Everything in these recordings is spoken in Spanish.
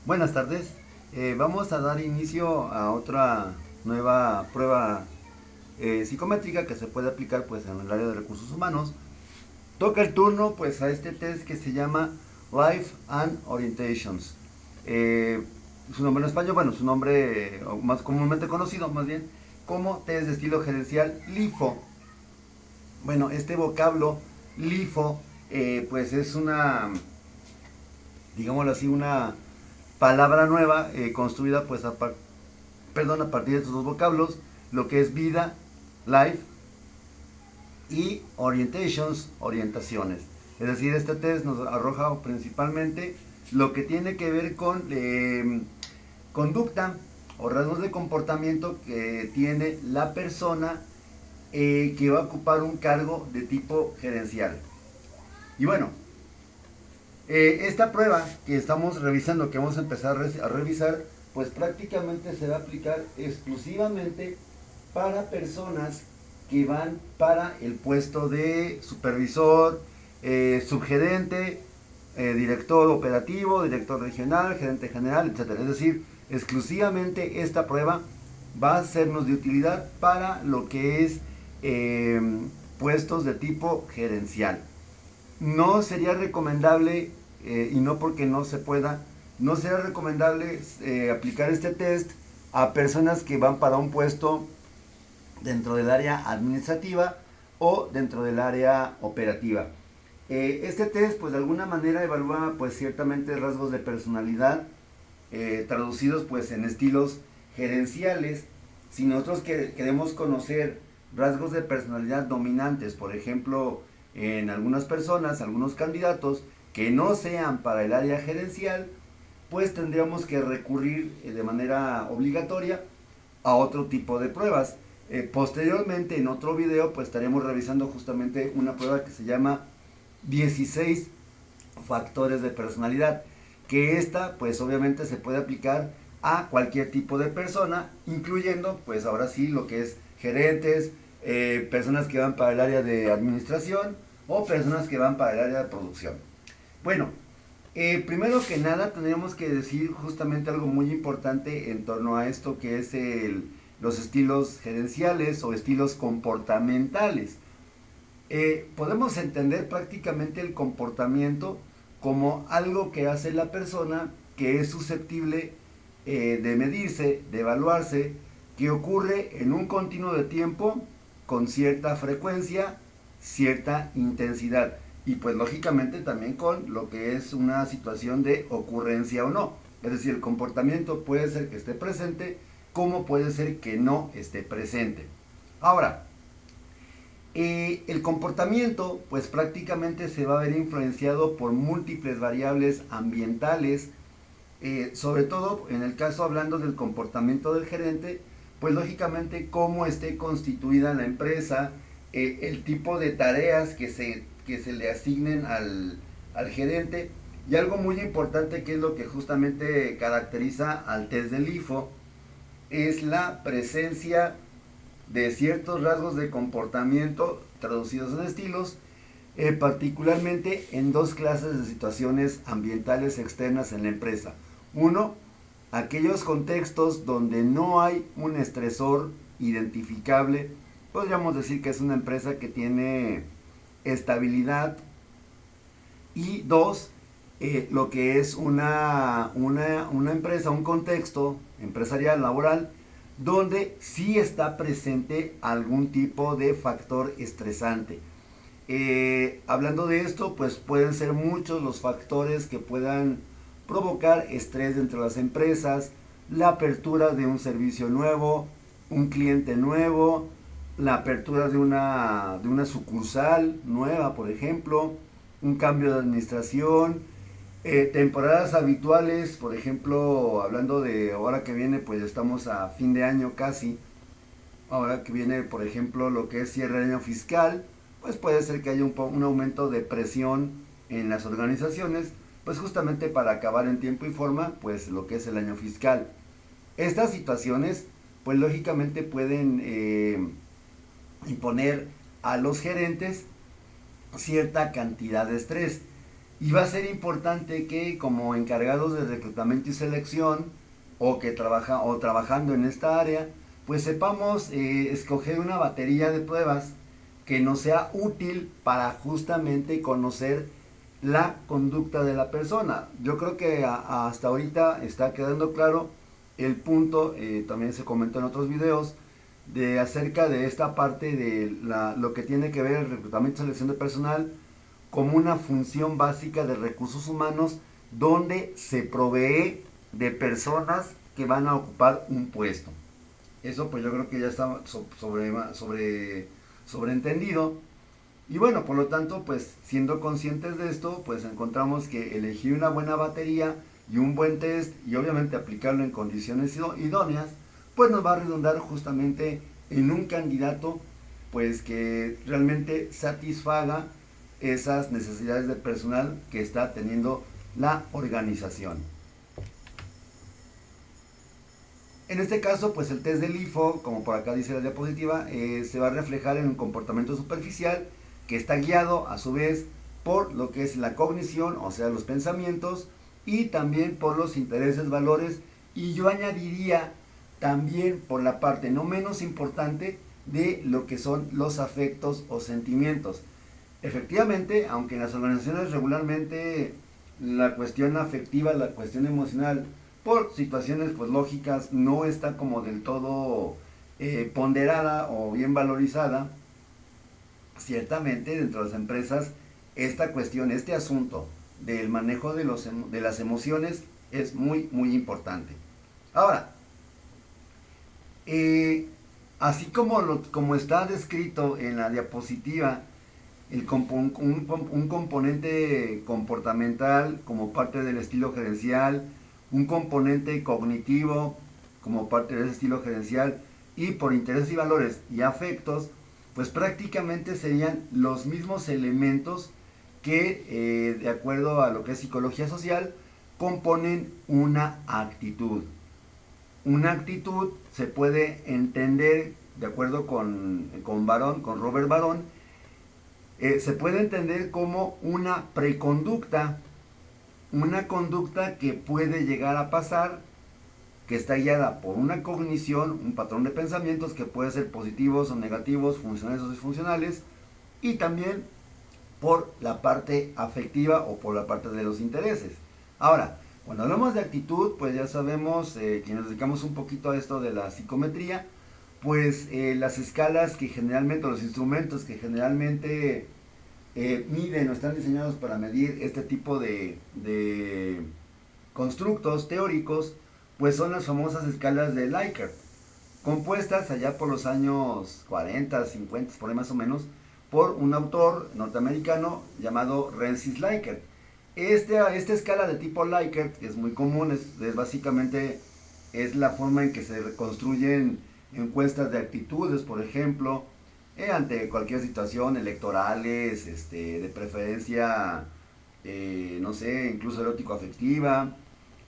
Buenas tardes. Vamos a dar inicio a otra nueva prueba psicométrica que se puede aplicar pues en el área de recursos humanos. Toca el turno pues a este test que se llama Life and Orientations. Eh, su nombre en español, bueno, su nombre más comúnmente conocido más bien como test de estilo gerencial LIFO. Bueno, este vocablo LIFO pues es una, digámoslo así, una palabra nueva construida pues a partir de estos dos vocablos, lo que es vida, life, y orientations, orientaciones. Es decir, este test nos arroja principalmente lo que tiene que ver con conducta o rasgos de comportamiento que tiene la persona que va a ocupar un cargo de tipo gerencial. Y bueno, esta prueba que estamos revisando, que vamos a empezar a revisar, pues prácticamente se va a aplicar exclusivamente para personas que van para el puesto de supervisor, subgerente, director operativo, director regional, gerente general, etcétera. Es decir, exclusivamente esta prueba va a sernos de utilidad para lo que es puestos de tipo gerencial. No sería recomendable, y no porque no se pueda, no sería recomendable aplicar este test a personas que van para un puesto dentro del área administrativa o dentro del área operativa. Este test pues de alguna manera evalúa pues ciertamente rasgos de personalidad traducidos pues en estilos gerenciales. Si nosotros queremos conocer rasgos de personalidad dominantes, por ejemplo, en algunas personas, algunos candidatos que no sean para el área gerencial, pues tendríamos que recurrir de manera obligatoria a otro tipo de pruebas. Posteriormente, en otro video, pues estaremos revisando justamente una prueba que se llama 16 factores de personalidad, que esta pues obviamente se puede aplicar a cualquier tipo de persona, incluyendo pues ahora sí lo que es gerentes, personas que van para el área de administración o personas que van para el área de producción. Bueno, primero que nada tendríamos que decir justamente algo muy importante en torno a esto que es los estilos gerenciales o estilos comportamentales. Podemos entender prácticamente el comportamiento como algo que hace la persona que es susceptible de medirse, de evaluarse, que ocurre en un continuo de tiempo con cierta frecuencia, cierta intensidad y pues lógicamente también con lo que es una situación de ocurrencia o no. Es decir, el comportamiento puede ser que esté presente como puede ser que no esté presente. Ahora, el comportamiento pues prácticamente se va a ver influenciado por múltiples variables ambientales, sobre todo en el caso hablando del comportamiento del gerente, pues lógicamente cómo esté constituida la empresa, el tipo de tareas que se le asignen al gerente y algo muy importante que es lo que justamente caracteriza al test del IFO es la presencia de ciertos rasgos de comportamiento traducidos en estilos, particularmente en dos clases de situaciones ambientales externas en la empresa. Uno, aquellos contextos donde no hay un estresor identificable, podríamos decir que es una empresa que tiene estabilidad. Y dos, lo que es una empresa, un contexto empresarial, laboral, donde sí está presente algún tipo de factor estresante. Hablando de esto, pues pueden ser muchos los factores que puedan provocar estrés dentro de las empresas, la apertura de un servicio nuevo, un cliente nuevo, la apertura de una sucursal nueva, por ejemplo, un cambio de administración, temporadas habituales, por ejemplo, hablando de ahora que viene, pues estamos a fin de año casi, ahora que viene, por ejemplo, lo que es cierre de año fiscal, pues puede ser que haya un aumento de presión en las organizaciones, pues justamente para acabar en tiempo y forma, pues lo que es el año fiscal. Estas situaciones, pues lógicamente pueden imponer a los gerentes cierta cantidad de estrés. Y va a ser importante que como encargados de reclutamiento y selección o que trabajando en esta área, pues sepamos escoger una batería de pruebas que nos sea útil para justamente conocer la conducta de la persona. Yo creo que hasta ahorita está quedando claro el punto, también se comentó en otros videos, de acerca de esta parte de lo que tiene que ver el reclutamiento y selección de personal como una función básica de recursos humanos donde se provee de personas que van a ocupar un puesto. Eso pues yo creo que ya está sobreentendido. Y bueno, por lo tanto, pues siendo conscientes de esto, pues encontramos que elegir una buena batería y un buen test y obviamente aplicarlo en condiciones idóneas, pues nos va a redundar justamente en un candidato pues que realmente satisfaga esas necesidades de personal que está teniendo la organización. En este caso, pues el test del IFO, como por acá dice la diapositiva, se va a reflejar en un comportamiento superficial que está guiado a su vez por lo que es la cognición, o sea, los pensamientos, y también por los intereses, valores, y yo añadiría también por la parte no menos importante de lo que son los afectos o sentimientos. Efectivamente, aunque en las organizaciones regularmente la cuestión afectiva, la cuestión emocional, por situaciones pues lógicas, no está como del todo ponderada o bien valorizada, ciertamente dentro de las empresas esta cuestión, este asunto del manejo de las emociones es muy importante. Ahora, así como está descrito en la diapositiva, un componente comportamental como parte del estilo gerencial, un componente cognitivo como parte de ese estilo gerencial y por intereses y valores y afectos, pues prácticamente serían los mismos elementos que, de acuerdo a lo que es psicología social, componen una actitud. Una actitud se puede entender, de acuerdo con Robert Barón, se puede entender como una preconducta, una conducta que puede llegar a pasar, que está guiada por una cognición, un patrón de pensamientos que puede ser positivos o negativos, funcionales o disfuncionales, y también por la parte afectiva o por la parte de los intereses. Ahora, cuando hablamos de actitud, pues ya sabemos, quienes nos dedicamos un poquito a esto de la psicometría, pues las escalas que generalmente, los instrumentos que generalmente miden o están diseñados para medir este tipo de constructos teóricos, pues son las famosas escalas de Likert, compuestas allá por los años 40, 50, por ahí más o menos, por un autor norteamericano llamado Rensis Likert. Esta escala de tipo Likert, que es muy común, es básicamente es la forma en que se reconstruyen encuestas de actitudes, por ejemplo, ante cualquier situación, electorales, de preferencia, no sé, incluso erótico-afectiva,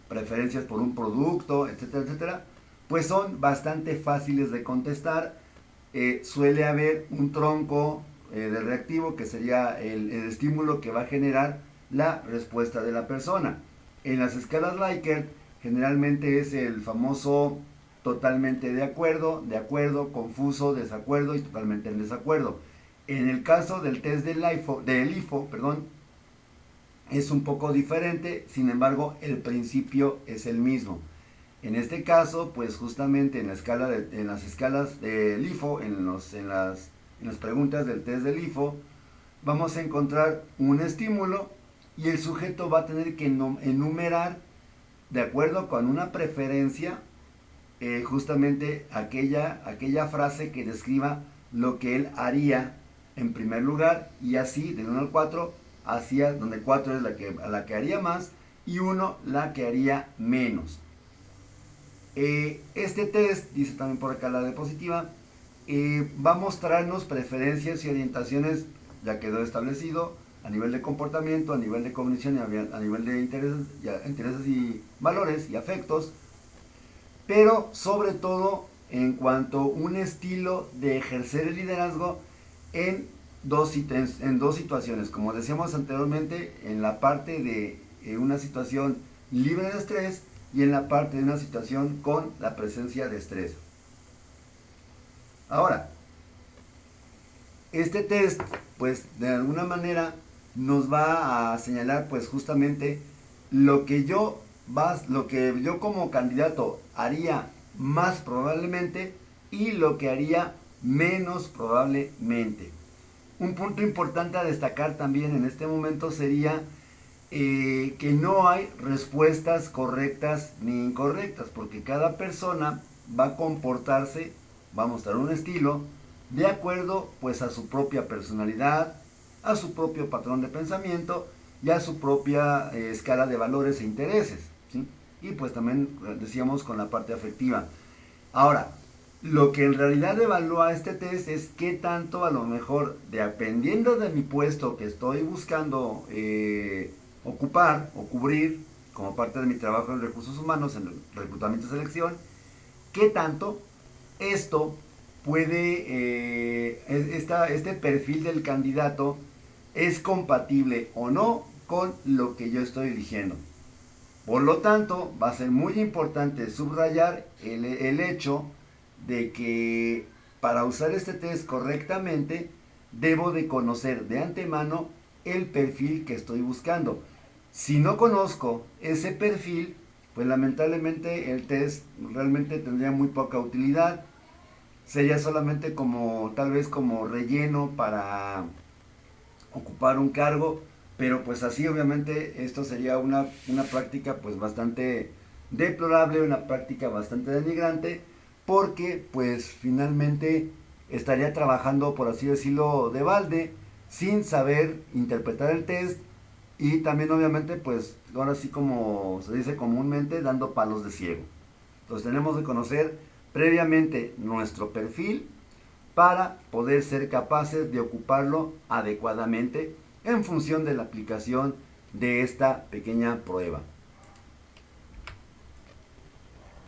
preferencias por un producto, etcétera, etcétera, pues son bastante fáciles de contestar. Suele haber un tronco de reactivo que sería el estímulo que va a generar la respuesta de la persona. En las escalas Likert generalmente es el famoso totalmente de acuerdo, confuso, desacuerdo y totalmente en desacuerdo. En el caso del test del IFO, es un poco diferente, sin embargo el principio es el mismo. En este caso, pues justamente en las escalas del IFO, en las preguntas del test del IFO, vamos a encontrar un estímulo y el sujeto va a tener que enumerar, de acuerdo con una preferencia, justamente aquella frase que describa lo que él haría en primer lugar, y así del 1 al 4, hacia donde 4 es la que haría más y 1 la que haría menos. Este test, dice también por acá la diapositiva, va a mostrarnos preferencias y orientaciones, ya quedó establecido, a nivel de comportamiento, a nivel de cognición, a nivel de intereses y valores y afectos, pero sobre todo en cuanto a un estilo de ejercer el liderazgo en en dos situaciones, como decíamos anteriormente, en la parte de una situación libre de estrés y en la parte de una situación con la presencia de estrés. Ahora, este test, pues de alguna manera nos va a señalar pues justamente lo que yo como candidato haría más probablemente y lo que haría menos probablemente. Un punto importante a destacar también en este momento sería que no hay respuestas correctas ni incorrectas, porque cada persona va a comportarse, va a mostrar un estilo de acuerdo pues a su propia personalidad, a su propio patrón de pensamiento y a su propia escala de valores e intereses, ¿sí? Y pues también decíamos con la parte afectiva. Ahora, lo que en realidad evalúa este test es qué tanto a lo mejor, dependiendo de mi puesto que estoy buscando ocupar o cubrir como parte de mi trabajo en recursos humanos, en reclutamiento y selección, qué tanto esto puede, este perfil del candidato es compatible o no con lo que yo estoy eligiendo. Por lo tanto, va a ser muy importante subrayar el hecho de que para usar este test correctamente, debo de conocer de antemano el perfil que estoy buscando. Si no conozco ese perfil, pues lamentablemente el test realmente tendría muy poca utilidad. Sería solamente como, tal vez como relleno para ocupar un cargo, pero pues así obviamente esto sería una práctica pues bastante deplorable, una práctica bastante denigrante, porque pues finalmente estaría trabajando, por así decirlo, de balde, sin saber interpretar el test y también obviamente pues ahora sí como se dice comúnmente dando palos de ciego. Entonces tenemos que conocer previamente nuestro perfil para poder ser capaces de ocuparlo adecuadamente en función de la aplicación de esta pequeña prueba.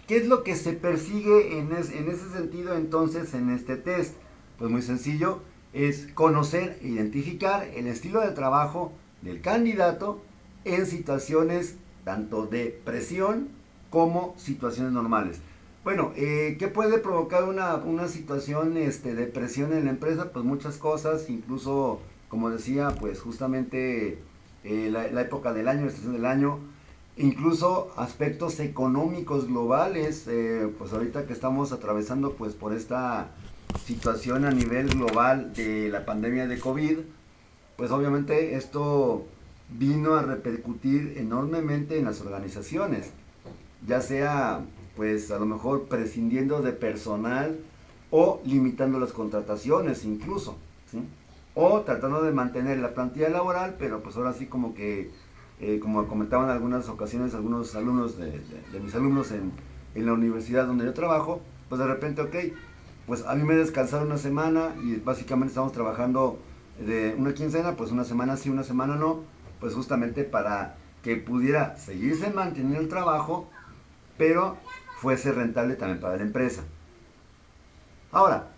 ¿Qué es lo que se persigue en ese sentido entonces en este test? Pues muy sencillo, es conocer e identificar el estilo de trabajo del candidato en situaciones tanto de presión como situaciones normales. Bueno, ¿qué puede provocar una situación de presión en la empresa? Pues muchas cosas, incluso, como decía, pues justamente la época del año, la estación del año, incluso aspectos económicos globales, pues ahorita que estamos atravesando pues por esta situación a nivel global de la pandemia de COVID, pues obviamente esto vino a repercutir enormemente en las organizaciones, ya sea pues a lo mejor prescindiendo de personal o limitando las contrataciones incluso, ¿sí? O tratando de mantener la plantilla laboral, pero pues ahora sí como que, como comentaban en algunas ocasiones algunos alumnos de mis alumnos en la universidad donde yo trabajo, pues de repente, ok, pues a mí me descansaron una semana y básicamente estamos trabajando de una quincena, pues una semana sí, una semana no, pues justamente para que pudiera seguirse manteniendo el trabajo, pero fuese rentable también para la empresa. Ahora,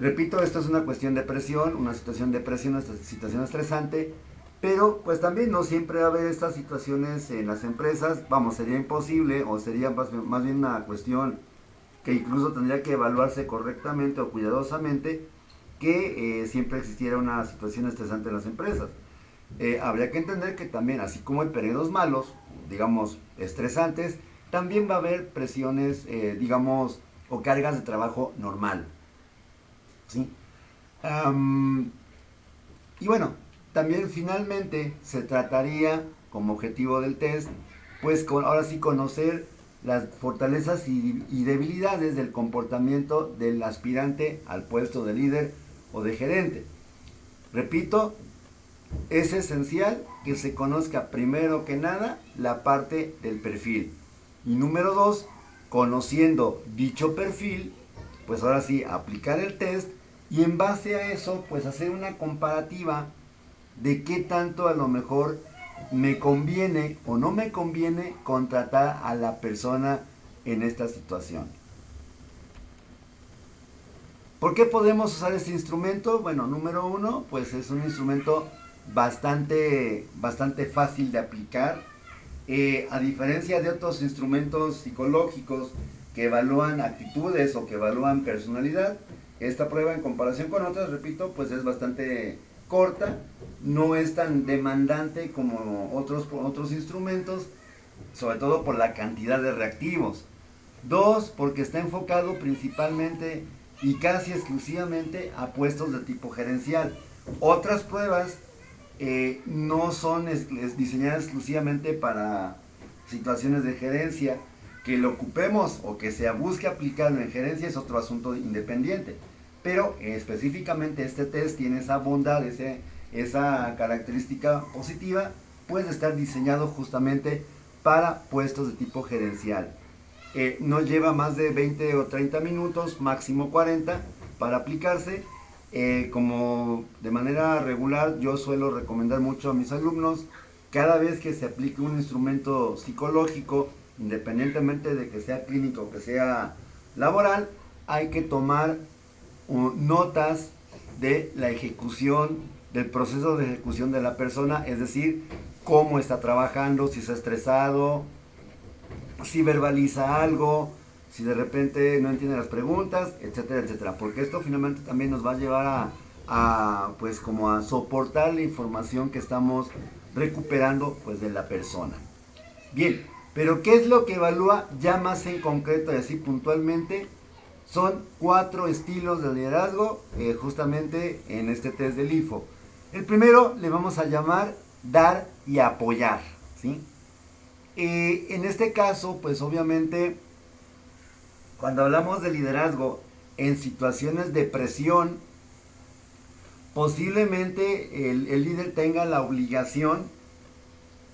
repito, esto es una cuestión de presión, una situación de presión, una situación estresante, pero pues también no siempre va a haber estas situaciones en las empresas, vamos, sería imposible o sería más bien una cuestión que incluso tendría que evaluarse correctamente o cuidadosamente, que siempre existiera una situación estresante en las empresas. Habría que entender que también, así como hay periodos malos, digamos, estresantes, también va a haber presiones, digamos, o cargas de trabajo normal, ¿sí? Y bueno, también finalmente se trataría, como objetivo del test, pues ahora sí conocer las fortalezas y debilidades del comportamiento del aspirante al puesto de líder o de gerente. Repito, es esencial que se conozca primero que nada la parte del perfil. Y número 2, conociendo dicho perfil, pues ahora sí, aplicar el test y en base a eso, pues hacer una comparativa de qué tanto a lo mejor me conviene o no me conviene contratar a la persona en esta situación. ¿Por qué podemos usar este instrumento? Bueno, número uno, pues es un instrumento bastante fácil de aplicar. A diferencia de otros instrumentos psicológicos que evalúan actitudes o que evalúan personalidad, esta prueba en comparación con otras, repito, pues es bastante corta, no es tan demandante como otros instrumentos, sobre todo por la cantidad de reactivos. Dos, porque está enfocado principalmente y casi exclusivamente a puestos de tipo gerencial. Otras pruebas no son diseñadas exclusivamente para situaciones de gerencia. Que lo ocupemos o que se busque aplicarlo en gerencia es otro asunto independiente. Pero específicamente este test tiene esa bondad, esa característica positiva, puede estar diseñado justamente para puestos de tipo gerencial. No lleva más de 20 o 30 minutos, máximo 40 para aplicarse. Como de manera regular yo suelo recomendar mucho a mis alumnos, cada vez que se aplique un instrumento psicológico, independientemente de que sea clínico o que sea laboral, hay que tomar notas de la ejecución, del proceso de ejecución de la persona, es decir, cómo está trabajando, si está estresado, si verbaliza algo, si de repente no entiende las preguntas, etcétera, etcétera. Porque esto finalmente también nos va a llevar pues como a soportar la información que estamos recuperando pues de la persona. Bien, pero ¿qué es lo que evalúa ya más en concreto y así puntualmente? Son 4 estilos de liderazgo justamente en este test del IFO. El primero le vamos a llamar dar y apoyar, ¿sí? En este caso, pues obviamente, cuando hablamos de liderazgo en situaciones de presión, posiblemente el líder tenga la obligación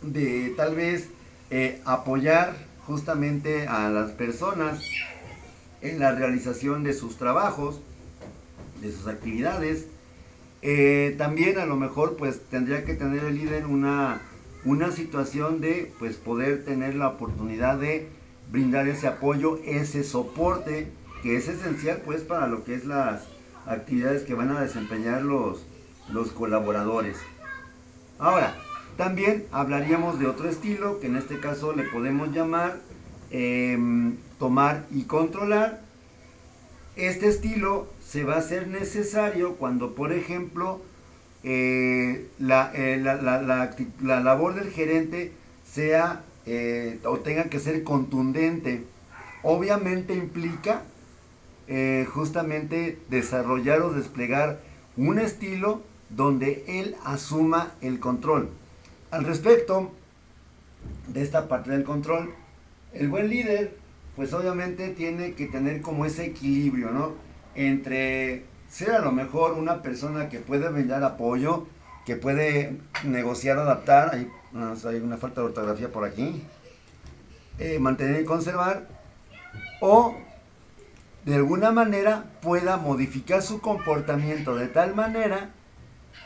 de tal vez apoyar justamente a las personas en la realización de sus trabajos, de sus actividades. También a lo mejor pues tendría que tener el líder una situación de pues poder tener la oportunidad de brindar ese apoyo, ese soporte que es esencial pues para lo que es las actividades que van a desempeñar los colaboradores. Ahora, también hablaríamos de otro estilo que en este caso le podemos llamar tomar y controlar. Este estilo se va a hacer necesario cuando, por ejemplo, la labor del gerente sea o tenga que ser contundente. Obviamente implica justamente desarrollar o desplegar un estilo donde él asuma el control. Al respecto de esta parte del control, el buen líder pues obviamente tiene que tener como ese equilibrio, ¿no? Entre ser a lo mejor una persona que puede brindar apoyo, que puede negociar, adaptar, hay una falta de ortografía por aquí, mantener y conservar, o de alguna manera pueda modificar su comportamiento de tal manera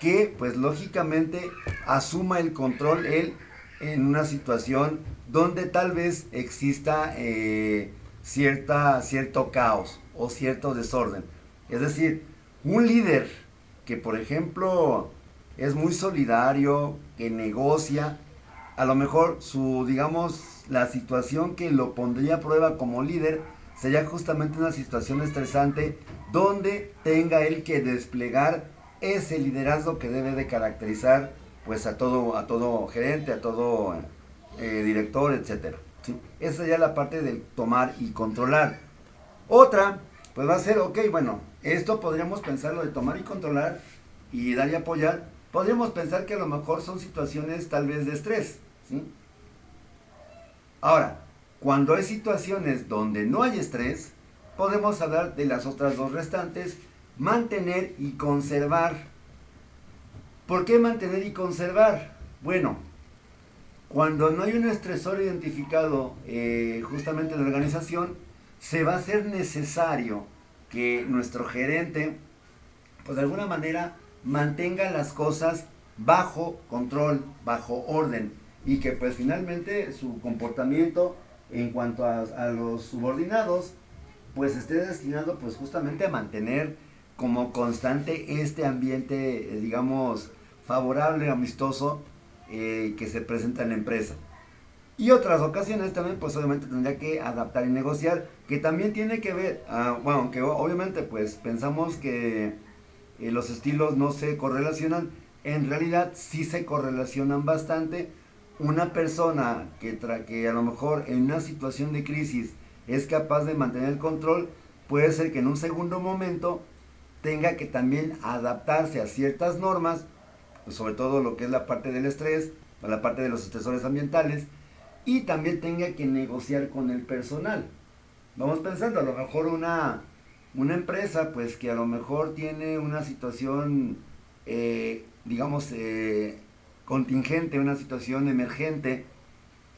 que pues lógicamente asuma el control él en una situación donde tal vez exista cierto caos o cierto desorden. Es decir, un líder que por ejemplo es muy solidario, que negocia, a lo mejor la situación que lo pondría a prueba como líder sería justamente una situación estresante donde tenga él que desplegar ese liderazgo que debe de caracterizar pues a todo gerente, a todo director, etcétera, ¿sí? Esa sería la parte del tomar y controlar. Otra, pues va a ser, ok, bueno, esto podríamos pensarlo de tomar y controlar y dar y apoyar. Podríamos pensar que a lo mejor son situaciones tal vez de estrés, ¿sí? Ahora, cuando hay situaciones donde no hay estrés, podemos hablar de las otras dos restantes, mantener y conservar. ¿Por qué mantener y conservar? Bueno, cuando no hay un estresor identificado justamente en la organización, se va a hacer necesario que nuestro gerente, pues de alguna manera, mantenga las cosas bajo control, bajo orden, y que pues finalmente su comportamiento en cuanto a los subordinados, pues esté destinado pues justamente a mantener como constante este ambiente, digamos, favorable, amistoso, que se presenta en la empresa. Y otras ocasiones también, pues obviamente tendría que adaptar y negociar, que también tiene que ver, bueno, aunque obviamente pues pensamos que los estilos no se correlacionan, en realidad sí se correlacionan bastante. Una persona que a lo mejor en una situación de crisis es capaz de mantener el control, puede ser que en un segundo momento tenga que también adaptarse a ciertas normas, pues sobre todo lo que es la parte del estrés, o la parte de los estresores ambientales, y también tenga que negociar con el personal. Vamos pensando, a lo mejor una empresa pues que a lo mejor tiene una situación, digamos, contingente, una situación emergente,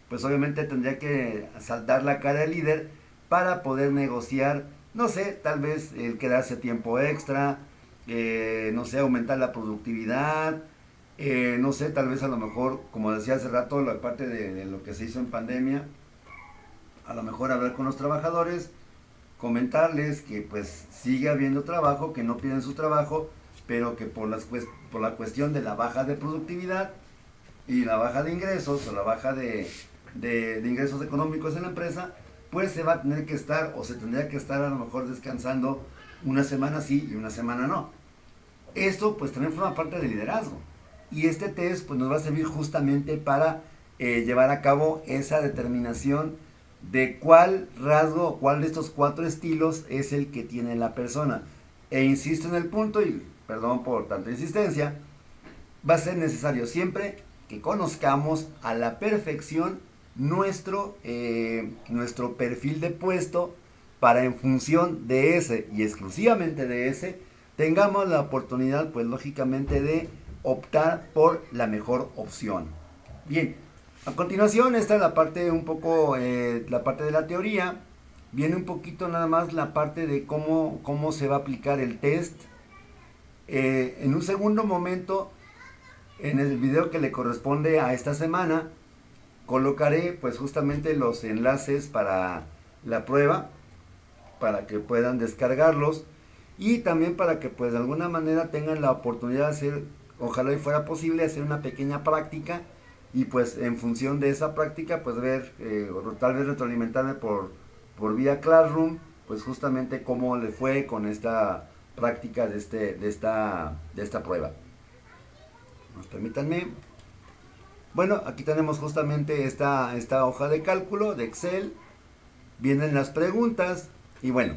pues obviamente tendría que saltar la cara al líder para poder negociar, no sé, tal vez el quedarse tiempo extra, no sé, aumentar la productividad, no sé, tal vez a lo mejor, como decía hace rato, la parte de lo que se hizo en pandemia, a lo mejor hablar con los trabajadores, comentarles que pues sigue habiendo trabajo, que no pierden su trabajo, pero que por la cuestión de la baja de productividad y la baja de ingresos o la baja de ingresos económicos en la empresa, pues se va a tener que estar o se tendría que estar a lo mejor descansando una semana sí y una semana no. Esto pues también forma parte del liderazgo. Y este test pues nos va a servir justamente para llevar a cabo esa determinación de cuál rasgo o cuál de estos 4 estilos es el que tiene la persona. E insisto en el punto, y perdón por tanta insistencia, va a ser necesario siempre que conozcamos a la perfección nuestro perfil de puesto para en función de ese y exclusivamente de ese tengamos la oportunidad pues lógicamente de optar por la mejor opción. Bien, a continuación esta es la parte un poco, la parte de la teoría. Viene un poquito nada más la parte de cómo se va a aplicar el test. En un segundo momento, en el video que le corresponde a esta semana, colocaré pues justamente los enlaces para la prueba, para que puedan descargarlos y también para que pues de alguna manera tengan la oportunidad de hacer, ojalá y fuera posible, hacer una pequeña práctica y pues en función de esa práctica pues ver, o tal vez retroalimentarme por vía Classroom, pues justamente cómo le fue con esta práctica de esta prueba. Nos permítanme. Bueno, aquí tenemos justamente esta hoja de cálculo de Excel. Vienen las preguntas. Y bueno,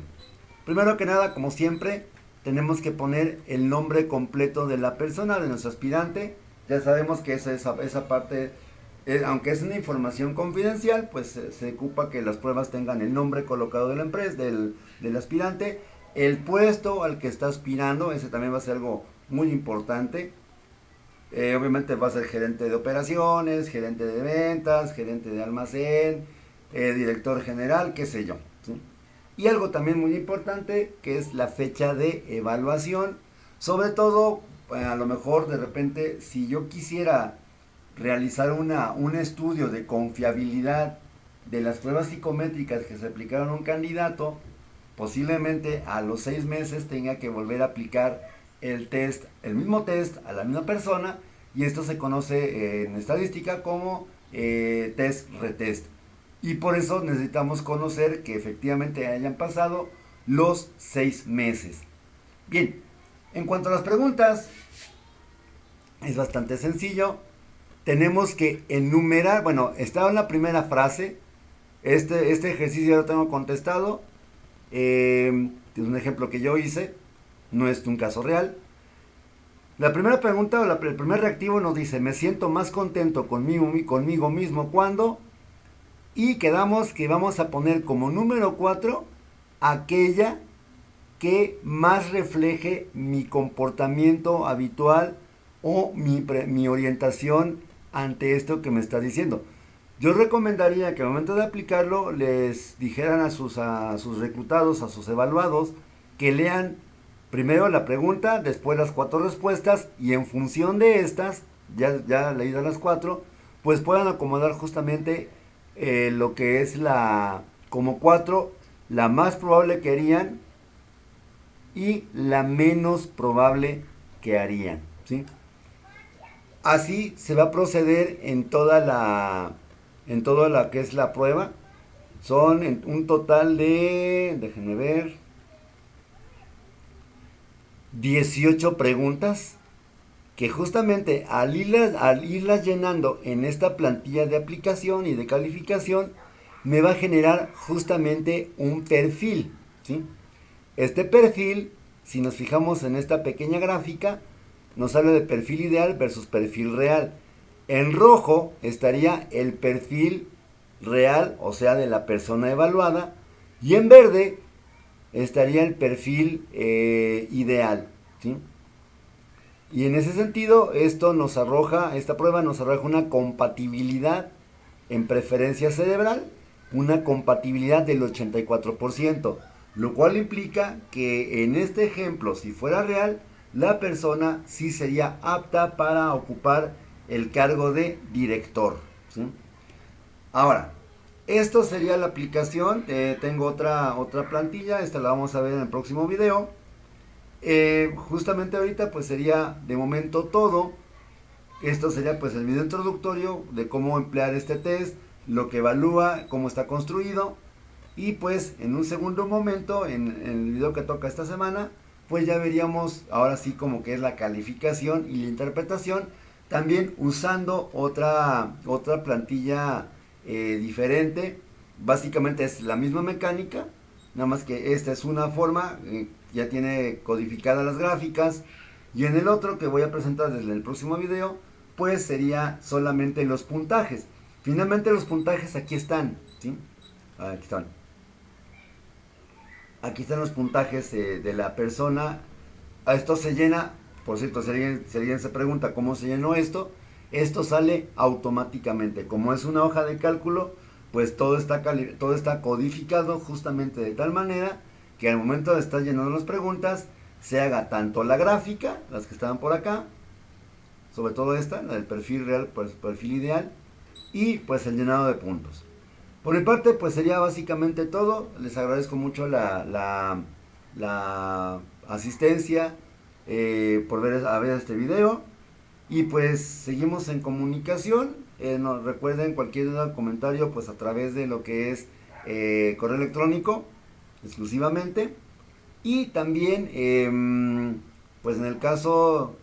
primero que nada, como siempre, tenemos que poner el nombre completo de la persona, de nuestro aspirante. Ya sabemos que esa parte, aunque es una información confidencial, pues se ocupa que las pruebas tengan el nombre colocado de la empresa, del aspirante, el puesto al que está aspirando, ese también va a ser algo muy importante. Obviamente va a ser gerente de operaciones, gerente de ventas, gerente de almacén, director general, qué sé yo, ¿sí? Y algo también muy importante que es la fecha de evaluación. Sobre todo, a lo mejor de repente, si yo quisiera realizar un estudio de confiabilidad de las pruebas psicométricas que se aplicaron a un candidato, posiblemente a los 6 meses tenga que volver a aplicar el mismo test a la misma persona, y esto se conoce en estadística como test-retest. Y por eso necesitamos conocer que efectivamente hayan pasado los 6 meses. Bien, en cuanto a las preguntas, es bastante sencillo. Tenemos que enumerar, bueno, estaba en la primera frase, este ejercicio ya lo tengo contestado, es un ejemplo que yo hice, no es un caso real. La primera pregunta o el primer reactivo nos dice, me siento más contento conmigo mismo cuando, y quedamos que vamos a poner como número 4 aquella que más refleje mi comportamiento habitual o mi orientación ante esto que me está diciendo. Yo recomendaría que al momento de aplicarlo les dijeran a sus reclutados, a sus evaluados, que lean primero la pregunta, después las 4 respuestas y en función de estas, ya leídas las 4, pues puedan acomodar justamente lo que es como 4, la más probable que harían y la menos probable que harían, ¿sí? Así se va a proceder en toda la que es la prueba. Son un total de, déjenme ver, 18 preguntas que justamente al irlas llenando en esta plantilla de aplicación y de calificación, me va a generar justamente un perfil, ¿sí? Este perfil, si nos fijamos en esta pequeña gráfica, nos habla de perfil ideal versus perfil real. En rojo estaría el perfil real, o sea, de la persona evaluada, y en verde estaría el perfil ideal, ¿sí? Y en ese sentido, esta prueba nos arroja una compatibilidad en preferencia cerebral, una compatibilidad del 84%, lo cual implica que en este ejemplo, si fuera real, la persona sí sería apta para ocupar el cargo de director, ¿sí? Ahora, esto sería la aplicación. Tengo otra plantilla, esta la vamos a ver en el próximo video. Justamente ahorita pues sería de momento todo. Esto sería pues el video introductorio de cómo emplear este test, lo que evalúa, cómo está construido. Y pues en un segundo momento, en el video que toca esta semana, pues ya veríamos ahora sí como que es la calificación y la interpretación, también usando otra plantilla diferente. Básicamente es la misma mecánica, nada más que esta es una forma, ya tiene codificadas las gráficas, y en el otro que voy a presentar desde el próximo video, pues sería solamente los puntajes. Finalmente los puntajes aquí están, ¿sí? Aquí están. Aquí están los puntajes de la persona. Esto se llena, por cierto, si alguien se pregunta cómo se llenó esto sale automáticamente. Como es una hoja de cálculo, pues todo está codificado justamente de tal manera que al momento de estar llenando las preguntas, se haga tanto la gráfica, las que estaban por acá, sobre todo esta, la del perfil real, pues perfil ideal, y pues el llenado de puntos. Por mi parte, pues sería básicamente todo. Les agradezco mucho la asistencia por ver este video. Y pues seguimos en comunicación. Recuerden cualquier duda, comentario, pues a través de lo que es correo electrónico, exclusivamente. Y también, pues en el caso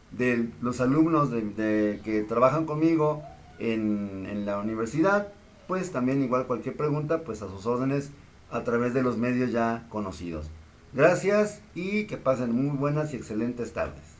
de los alumnos que trabajan conmigo en la universidad, pues también igual cualquier pregunta, pues a sus órdenes a través de los medios ya conocidos. Gracias y que pasen muy buenas y excelentes tardes.